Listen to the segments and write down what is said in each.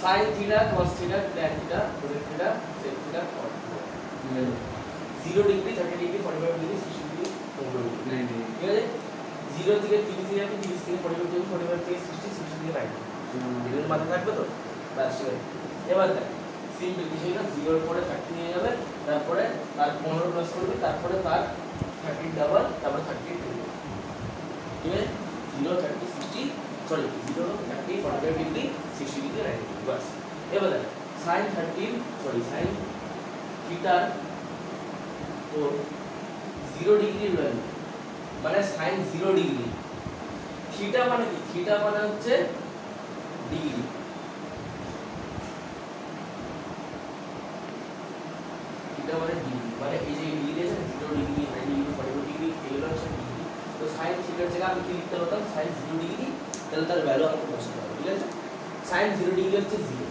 sin theta cos theta tan theta cosec theta sec theta cot theta 0 degree 30 degree 45 degree 60 degree 90 degree ঠিক আছে 0 থেকে 30 এ যাবে 30 থেকে 45 degree 45 থেকে 60 60 থেকে 90 এগুলোর মাথা থাকবে তো বাস ঠিক আছে এবার দেখ সিম্পল কিছু না 0 এর পরে 30 নিয়ে যাবে তারপরে তার 15 প্লাস করবে তারপরে তার 30 ডাবল তারপর 30 ট্রিপল ঠিক আছে 0 30 60 সরি 0 30 45 ডিগ্রি 60 ডিগ্রি 90 ডিগ্রি বাস এবার দেখ sin 13 সরি sin থিটা তো 0 ডিগ্রি ভ্যালু মানে sin 0 ডিগ্রি থিটা মানে কি থিটা মানে হচ্ছে ডিগ্রি থিটা মানে ডিগ্রি মানে এই যে ডিগ্রি আছে 0 ডিগ্রি 90 ডিগ্রি 45 ডিগ্রি এগুলো হচ্ছে ডিগ্রি তো sin থিটার জায়গায় আমি কি লিখতে পারতাম sin 0 ডিগ্রি তাহলে তার ভ্যালু আমাকে বসাতে হবে ঠিক আছে sin 0 ডিগ্রি হচ্ছে 0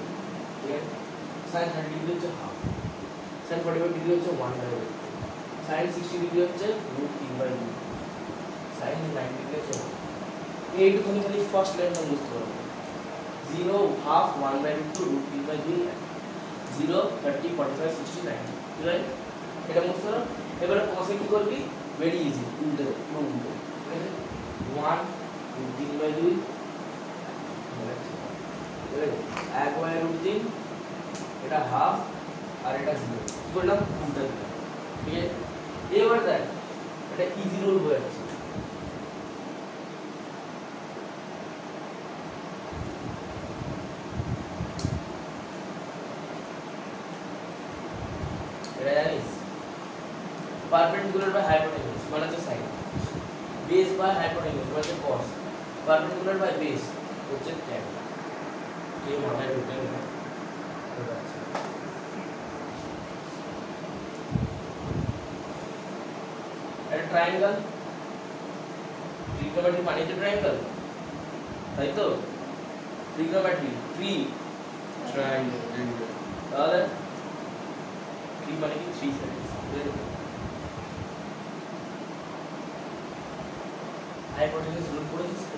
ঠিক আছে sin 30 ডিগ্রি হচ্ছে হাফ sin 45 ডিগ্রি হচ্ছে 1/8 sin 60 ডিগ্রি হচ্ছে √3/2 sin 90 ডিগ্রি হচ্ছে 1 এইটুকুনি খালি ফার্স্ট লাইনটা বুঝতে হবে 0 হাফ 1/2 √3/2 0 30 45 60 90 ঠিক আছে এটা বুঝতে হবে এবারে cos কি করবি ভেরি ইজি উল্টে পুরো উল্টো ঠিক আছে 1 √3/2 1/√3 এটা হাফ আর এটা 0 কি করলাম উল্টা দিলাম ঠিক আছে এবার দেখ এটা ইজি রুল হয়ে যাচ্ছে এটা জানিস পারপেন্ডিকুলার বাই হাইপোটেনিউস মানে হচ্ছে সাইন বেস বাই হাইপোটেনিউস মানে হচ্ছে cos পারপেন্ডিকুলার বাই বেস হচ্ছে tan এই মাথায় ঢুকে না এটা ট্রায়াঙ্গেল ট্রিগোনোমেট্রি মানে তো ট্রায়াঙ্গেল তাই তো ট্রিগোনোমেট্রি ট্রায়াঙ্গেল তাহলে 3 মানে কি 3 সাইডস হাইপোটেনিউস রুল পড়েছিস তো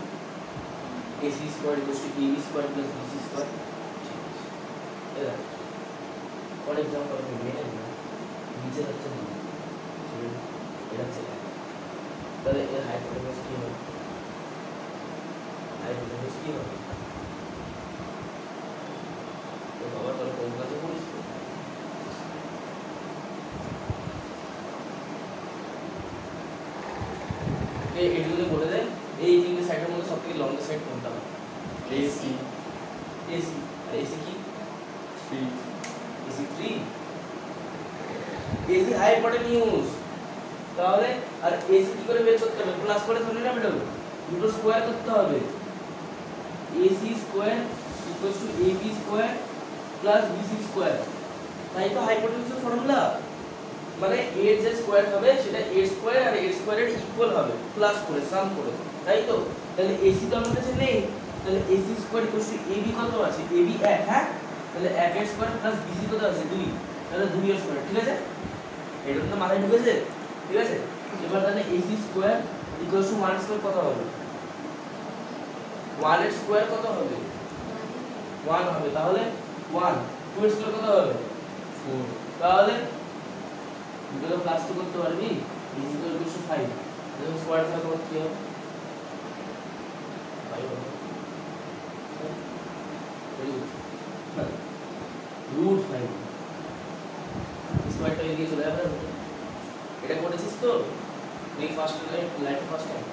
AC squared equals to AB squared plus BC squared এরা ফর एग्जांपल আমি মেনে নিলাম নিচে হচ্ছে এটা হচ্ছে তাহলে এর হাইপোটেনিউস কি হবে হাইপোটেনিউস কি হবে তো বাবা তোর কোন কাছে পড়িস এগুলো বলে দেয় এই তিনটে সাইডের মধ্যে সবথেকে লংগেস্ট সাইড কোনটা হবে AC AC আর AC কি 3 AC 3 AC হাইপোটেনিউস তাহলে আর AC কি করে বের করতে হবে প্লাস করে ধরে না বেটা দুটো স্কয়ার করতে হবে AC square equals to AB square plus BC square তাই তো হাইপোটেনিউসের ফর্মুলা মানে a এর যে স্কয়ার হবে সেটা a স্কয়ার আর a স্কয়ারের ইকুয়াল হবে প্লাস করে সাম করে তাই তো তাহলে AC তো আমাদের কাছে নেই তাহলে AC square equals to AB কত আছে AB 1 হ্যাঁ তাহলে 1 এর স্কয়ার প্লাস BC কত আছে 2 তাহলে 2 এর স্কয়ার ঠিক আছে এটা তো মাথায় ঢুকেছে ঠিক আছে এবার তাহলে AC square equals to 1 square কত হবে 1 এর স্কয়ার কত হবে 1 হবে তাহলে 1 2 এর স্কয়ার কত হবে 4 তাহলে দুটো প্লাস তো করতে পারবি is equal to 5 যখন স্কয়ার থাকবে কত কি হবে 5 হবে √5 স্কয়ারটা এদিকে চলে যাবে এটা করেছিস তো এই ফার্স্ট লাইফ ফার্স্ট টাইম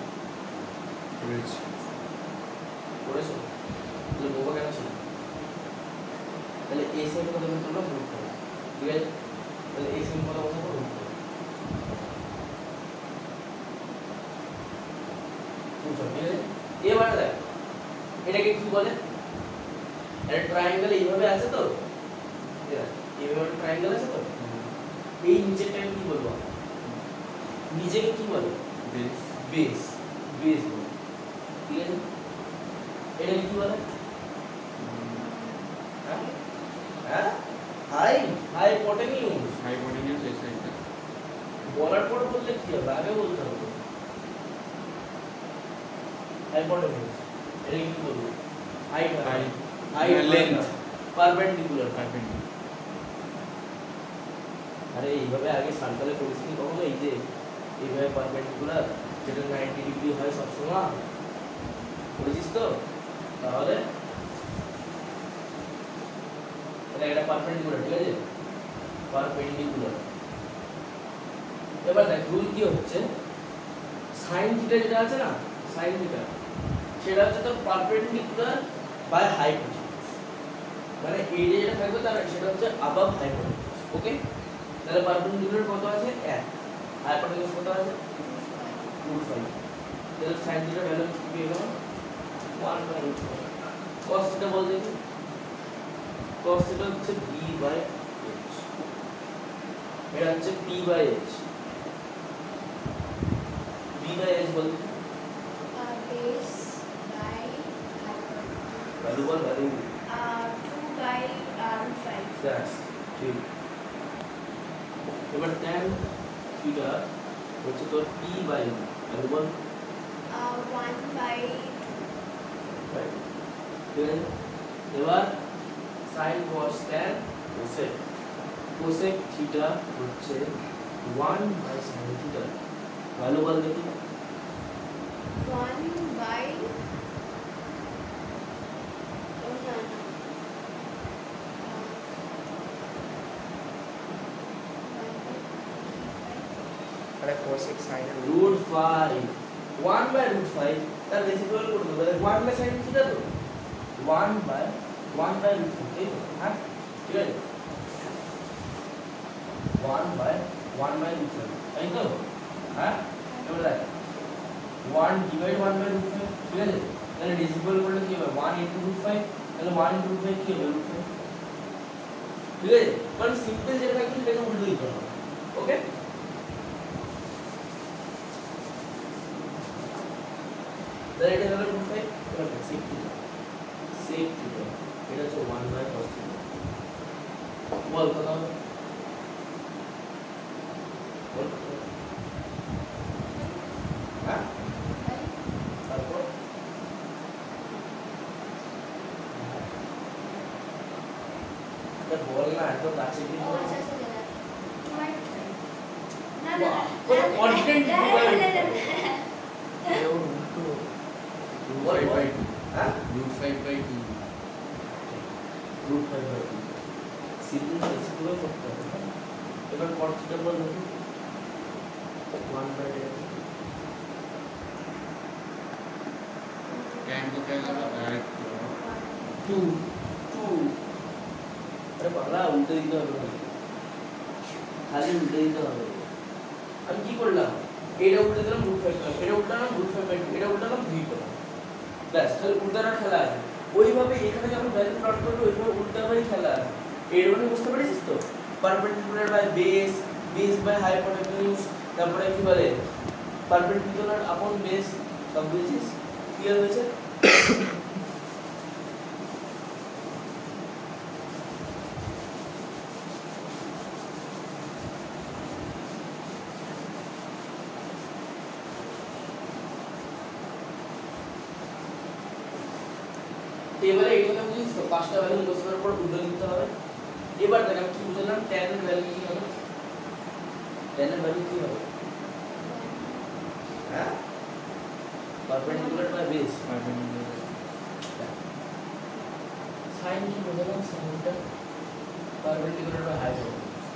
করেছো তাহলে বোকা কেন ছিল তাহলে এই সাইড কত বের করলাম √5 ঠিক আছে তাহলে এই সাইড কত বসাবো এবার দেখ এটাকে কি বলে এটা ট্রায়াঙ্গেল এইভাবে আছে তো এইভাবে ট্রায়াঙ্গেল আছে তো এই নিচেরটাকে কি বলবো নিচেকে কি বলে বেস বেস বেস বলে ঠিক আছে এটাকে কি বলে হ্যাঁ হাইপোটেনিউস এই সাইডটা বলার পর বললে কি হবে আগে বলতে হবে হাইপোটেনিউস এটা কি বলবো হাইট লেন্থ পারপেন্ডিকুলার আরে এইভাবে আগে সার্কেলে করেছিস কখনো এই যে এইভাবে পারপেন্ডিকুলার যেটা 90 ডিগ্রি হয় সব সময় করেছিস তো তাহলে এটা একটা পারপেন্ডিকুলার ঠিক আছে পারপেন্ডিকুলার এবার দেখ রুল কি হচ্ছে sin থিটা যেটা আছে না sin থিটা সেটা হচ্ছে তো পারপেন্ডিকুলার বাই হাইপোটেনিউস মানে এই যে যেটা থাকবে তার সেটা হচ্ছে above হাইপোটেনিউস ওকে তাহলে পারপেন্ডিকুলার কত আছে 1 হাইপোটেনিউস কত আছে √5 তাহলে sin থিটা ভ্যালু কি পেয়ে গেলাম 1/√5 cos থিটা বল দেখি cos থিটা হচ্ছে b/h এটা হচ্ছে p/h b/h ball base by value ball value 2/√5 that's ঠিক এবার tan থিটা হচ্ছে তোর p/u ভ্যালু বল 1/2 রাইট দেন এবার sin cos tan cosec cosec theta হচ্ছে 1/sin থিটা ভ্যালু বল দেখি 1/, अरे cosec sin √5 1/√5 তার রেসিপ্রোকাল করে দেবো তাহলে 1/sin থিটা তো 1/√5 ঠিক হ্যাঁ ঠিক আছে 1/1/√5 তাই তো হ্যাঁ এবার দেখ 1/1/√5 ঠিক আছে তাহলে রেসিপ্রোকাল করলে কি হবে 1 * √5 তাহলে 1 * √5 কি হবে √5 ঠিক আছে কারণ সিম্পল যেটা থাকে সেটাকে উল্টো দিতে হবে ওকে তাহলে এটা হলো √5 এবার sec থিটা এটা হচ্ছে 1/cos থিটা বল কত হবে বল হ্যাঁ তারপর এটা বল না এত কাছে কি ও আচ্ছা আচ্ছা না না কোনো কন্টেন্ট एवं उनको বল √5/2 হ্যাঁ √5/2 √5/2 সিম্পল রেসিপ্রোকাল করতে হবে এবার cos থিটা বল দেখি 1/tan tan को क्या करना डायरेक्ट 2 अरे বাংলা উল্টে দিতে হবে খালি উল্টে দিতে হবে আমি কি করলাম এটা উল্টে দিলাম √5 এটা উল্টালাম √5/2 এটা উল্টালাম 2 করলাম ব্যাস তাহলে উল্টানোর খেলা আছে ওইভাবে এখানে যখন ভ্যালু প্লট করবে ওইভাবে উল্টানোরই খেলা আছে এর মানে বুঝতে পেরেছিস তো perpendicular by base base by hypotenuse তারপরে কি বলে পারপেন্ডিকুলার আপন বেস সব বুঝেছিস ক্লিয়ার হয়েছে এবারে এইটা বুঝিস তো পাঁচটা ভ্যালু মুখস্থ করার পর উল্টো লিখতে হবে এবার দেখ আমি কি বুঝলাম tan এর ভ্যালু কি হবে tan এর ভ্যালু কি হবে হ্যাঁ পারপেন্ডিকুলার বাই বেস sin কি বুঝলাম sinটা পারপেন্ডিকুলার বাই হাইপোটেনিউস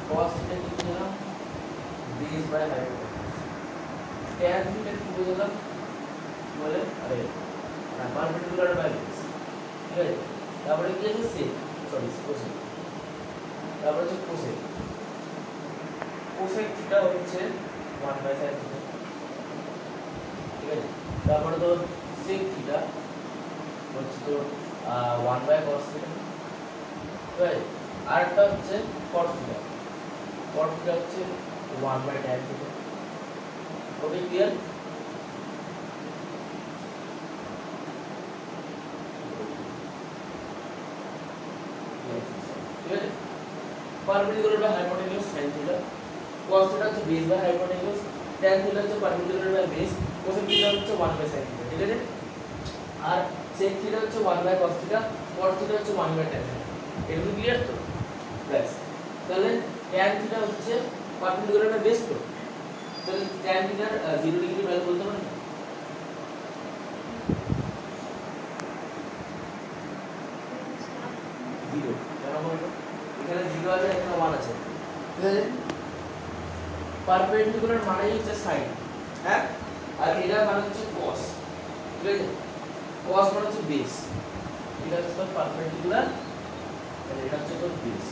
cos থিটা কি বুঝলাম বেস বাই হাইপোটেনিউস tan থিটা কি বুঝলাম বলে আরে পারপেন্ডিকুলার বাই বেস ঠিক আছে তারপরে কি আছে sec cosec তারপরে হচ্ছে cosec cosec থিটা হচ্ছে 1/sin থিটা ঠিক আছে তারপরে তো sec থিটা হচ্ছে তো 1/cos থিটা ঠিক আছে আর একটা হচ্ছে cot থিটা হচ্ছে 1/tan theta okay clear perpendicular by hypotenuse sin theta cos theta হচ্ছে base by hypotenuse tan theta হচ্ছে perpendicular by base cosec theta হচ্ছে 1/sin theta ঠিক আছে আর sec theta হচ্ছে 1/cos theta cot থিটা হচ্ছে 1 by tan theta. এটা clear তো? ব্যাস। তাহলে tan থিটা হচ্ছে পারপেন্ডিকুলার বাই বেস তো। তাহলে tan থিটার 0 ডিগ্রি ভ্যালু বলতে পারেন? 0 কেন বলবো? এখানে 0 আছে এখানে 1 আছে। ঠিক আছে? পারপেন্ডিকুলার মানেই হচ্ছে সাইন, হ্যাঁ? আর এটা মানে হচ্ছে cos। ঠিক আছে? cos মানে হচ্ছে বেস। এটা হচ্ছে পারপেন্ডিকুলার, আর এটা হচ্ছে তোর বেস।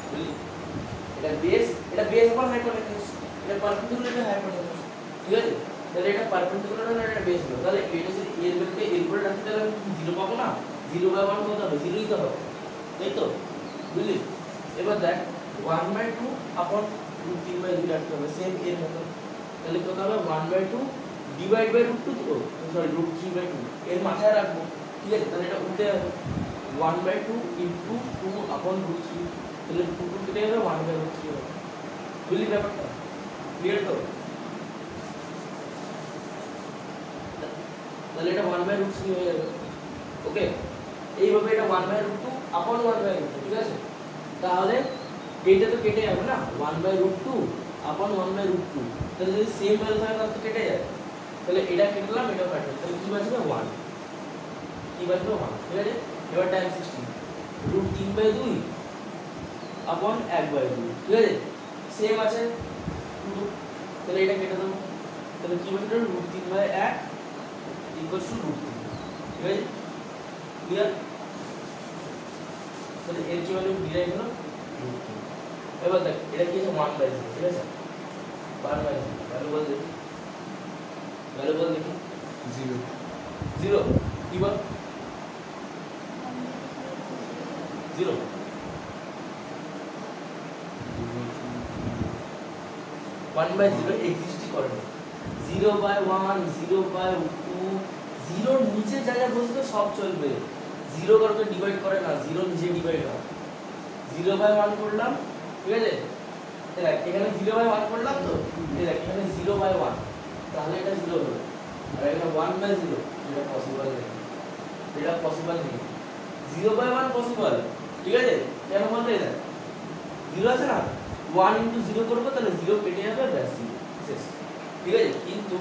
বুঝলি? এটা বেস উপর হাইপোটেনিউস, এটা পারপেন্ডিকুলার টু হাইপোটেনিউস। ঠিক আছে? তাহলে এটা পারপেন্ডিকুলার আর এটা বেস হলো। তাহলে এটা যদি এর ভ্যালুকে এর উপরে রাখি তাহলে আমি 0 পাবো না? 0 বাই 1 কত হবে? 0 ই তো হবে। তাই তো? বুঝলি? এবার দেখ 1/2 আপন √3/2 রাখতে হবে সেম এর মতো। তাহলে কত হবে? 1/2 ডিভাইড বাই √2 তো সরি √3/2 এর মাথায় রাখবো। ঠিক আছে? তাহলে এটা উল্টে যাবে 1/2 ইনটু 2 আপন √3। তাহলে 2 কেটে যাবে 1/√3 হবে। বুঝলি ব্যাপারটা? ক্লিয়ার তো? তাহলে এটা 1/√3 হয়ে যাবে। ওকে, এইভাবে এটা 1/√2 আপন 1/√2। ঠিক আছে? তাহলে এইটা তো কেটে যাবে না, 1/√2 আপন 1/√2। তাহলে যদি সেম ভ্যালু থাকে তাহলে তো কেটে যায়। তাহলে এটা কেটলাম, এটা কাটলাম, তাহলে কি বাঁচবে? 1। কি বাঁচবে? 1। ঠিক আছে? এবার tan 16 √3/2 আপন 1/2। ঠিক আছে? সেম আছে 2। তাহলে এটা কেটে দেবো। তাহলে কি বাঁচবে? √3/1 ইকুয়াল টু √3। ঠিক আছে? ক্লিয়ার? তাহলে এর কি ভ্যালু ডিরাইভ হলো? √3। এবার দেখ এটা কি আছে? 1/0। ঠিক আছে? 1/0 ভ্যালু বল দেখি, ভ্যালু বল দেখি। 0 কি বল? 0 1/0 এক্সিস্টই করে না। 0/1 0/2 0 নিচে যা যা বসবে সব চলবে। 0 কারকে ডিভাইড করে না, 0 নিজে ডিভাইড হয়। 0/1 করলাম, ঠিক আছে? দেখ এখানে 0/1 করলাম তো, এই দেখ এখানে 0/1, তাহলে এটা 0 হলো। আর এখানে 1/0, এটা পসিবল নেই, এটা পসিবল নেই। 0/1 পসিবল, ঠিক আছে? কেন বলতে? দেখ 0 আছে না, 1 * 0 করব তাহলে 0 কেটে যাবে, ব্যাস 0 শেষ। ঠিক আছে? কিন্তু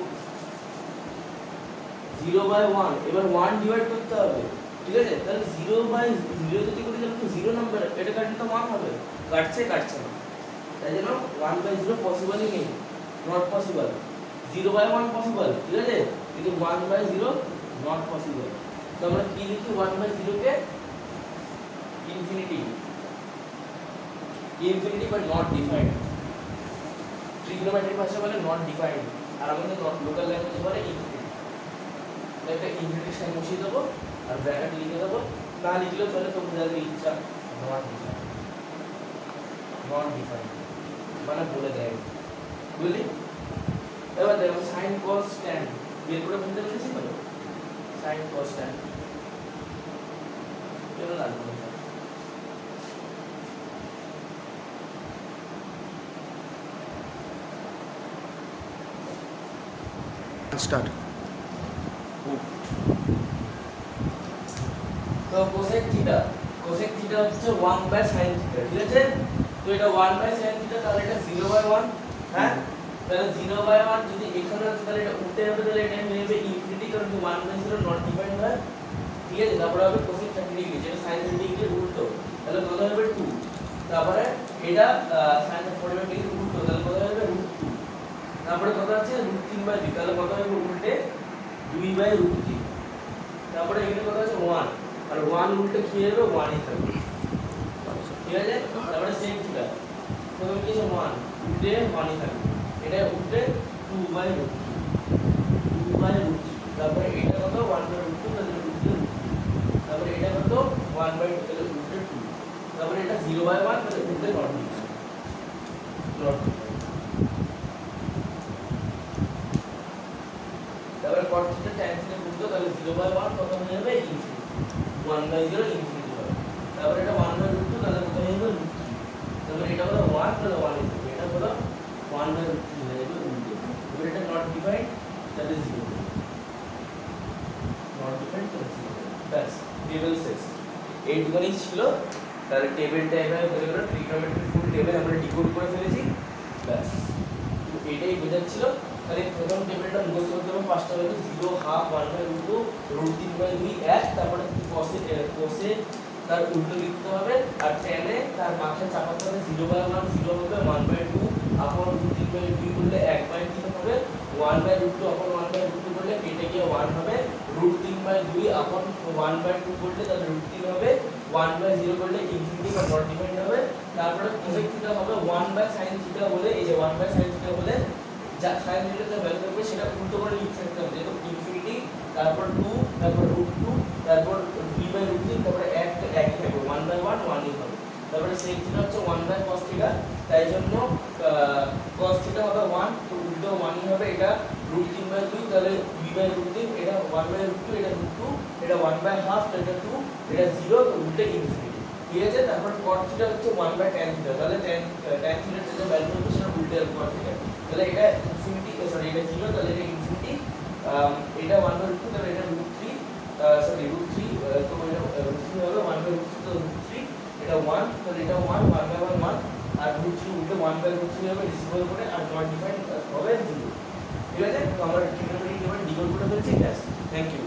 0/1 এবার 1 ডিভাইড করতে হবে। ঠিক আছে? তাহলে 0/0 যদি করি তাহলে তো 0 নাম্বার, এটা কাটলে তো 1 হবে। কাটছে না, তাই জন্য 1/0 পসিবলই নেই, নট পসিবল। 0/1 পসিবল, ঠিক আছে? কিন্তু 1/0 নট পসিবল। তো আমরা কি লিখি? 1/0 কে ইনফিনিটি বা নট ডিফাইন্ড। ট্রিগনোমেট্রিক ভাষায় বলে নট ডিফাইন্ড, আর আমাদের লোকাল ল্যাঙ্গুয়েজে বলে ইনফিনিটি। তো একটা ইনফিনিটি সাইন বসিয়ে দেবো আর ব্র্যাকেট লিখে দেবো। না লিখলেও চলে, তো বোঝাতে ইচ্ছা। নট ডিফাইন্ড মানে বলে দেয়, বুঝলি? এবার দেখো sin cos tan বের করে ফেলতে পেরেছি তো? sin cos tan এর লাগবে স্টার্ট। তো cosec থিটা হচ্ছে 1/sin থিটা। ঠিক আছে? তো এটা 1/sin থিটা, তাহলে এটা 0/1। হ্যাঁ, তাহলে 0/1 যদি এখানে আছে তাহলে এটা উল্টে যাবে, তাহলে এটা হয়ে যাবে ইনফিনিটি, কারণ 1/0 নট ডিফাইন্ড হয়। ঠিক আছে? তারপরে হবে cosec 30 ডিগ্রি, যেটা sin 30 ডিগ্রি উল্টো, তাহলে কত হবে? 2। তারপরে এটা sin 45 ডিগ্রি উল্টো, তাহলে কত হবে? √2। তারপরে কত আছে? √3/2, তাহলে কত হবে? উল্টে 2/√3। তারপরে এখানে কত আছে? 1, আর 1 উল্টে কি হবে? 1 ই থাকবে। ঠিক আছে? তারপরে sec থিটা কত কি আছে? 1 উল্টে 1 ই থাকবে। এটা উল্টে 2/√3। তারপরে এটা কত? 1/√2, তাহলে উল্টে √2। তারপরে এটা কত? 1/2, তাহলে উল্টে 2। তারপরে এটা 0/1, তাহলে উল্টে নট ডিফাইন্ড। তারপরে cot থিটা tan থিটা উল্টো, তাহলে 0/1 কত হয়ে যাবে? ইনফিনিটি। 1/0 ইনফিনিটি হবে। তারপরে এটা 1/√2, তাহলে কত হয়ে যাবে? √3। তারপরে এটা হলো 1, তাহলে 1 ই থাকবে। এটা হলো 1/√3 হয়ে যাবে উল্টো। এবার এটা নট ডিফাইন্ড, তাহলে 0। নট ডিফাইন্ড, তাহলে 0। ব্যাস, টেবিল শেষ। এইটুকুনি ছিল। তাহলে টেবিলটা এভাবে হয়ে গেল, ট্রিগনোমেট্রি ফুল টেবিল আমরা ডিকোড করে ফেলেছি, ব্যাস এটাই বোঝাচ্ছিল। তাহলে প্রথম টেবিলটা মুখস্থ করতে হবে, পাঁচটা হলো 0 হাফ 1/√2 √3/2 1, তারপরে কোসে তার উল্টো লিখতে হবে, আর টেনে তার মাথায় চাপাতে হবে 0/1 0 হবে, 1/2 আপন √3/2 করলে 1/3 হবে, 1/√2 আপন 1/√2 করলে কেটে গিয়ে 1 হবে, √3/2 আপন 1/2 করলে তাহলে √3 হবে, 1/0 করলে ইনফিনিটি বা নট ডিফাইন্ড হবে। তারপরে কোসেক থিটা হবে 1/sin থিটা বলে, এই যে 1/sin থিটা বলে যা sin থিটা যা ভ্যালু থাকবে সেটা উল্টো করে লিখতে হবে, যেহেতু ইনফিনিটি তারপর 2 তারপর √2 তারপর b/√3 তারপরে 1 তো একই থাকবে, 1/1 1ই হবে। তারপরে sec থিটা হচ্ছে 1/cos থিটা, তাই জন্য cos থিটা হবে 1, তো উল্টো 1ই হবে, এটা √3/2 তাহলে b/√3, এটা 1/√2 এটা √2, এটা 1/2 এটা 2, এটা 0 তো উল্টো ইনফিনিটি, ঠিক আছে। তারপর cot থিটা হচ্ছে 1/tan থিটা, তাহলে tan থিটার যে ভ্যালু হবে সেটা উল্টো হবে cot থিটা, তাহলে এটা ইনফিনিটি সরি এটা 0 তাহলে এটা ইনফিনিটি, এটা 1/2 তাহলে এটা √3 সরি √3 তো এটা √3 হবে 1/√3 তো √3, এটা 1 তাহলে এটা 1 1/1 1 আর √3 উল্টো 1/√3 হবে ডিসিপল করে, আর নট ডিফাইন্ড হবে 0, ঠিক আছে। তো আমরা ট্রিগনোমেট্রি ডিকোড করে ফেলছি, ব্যাস, থ্যাংক ইউ।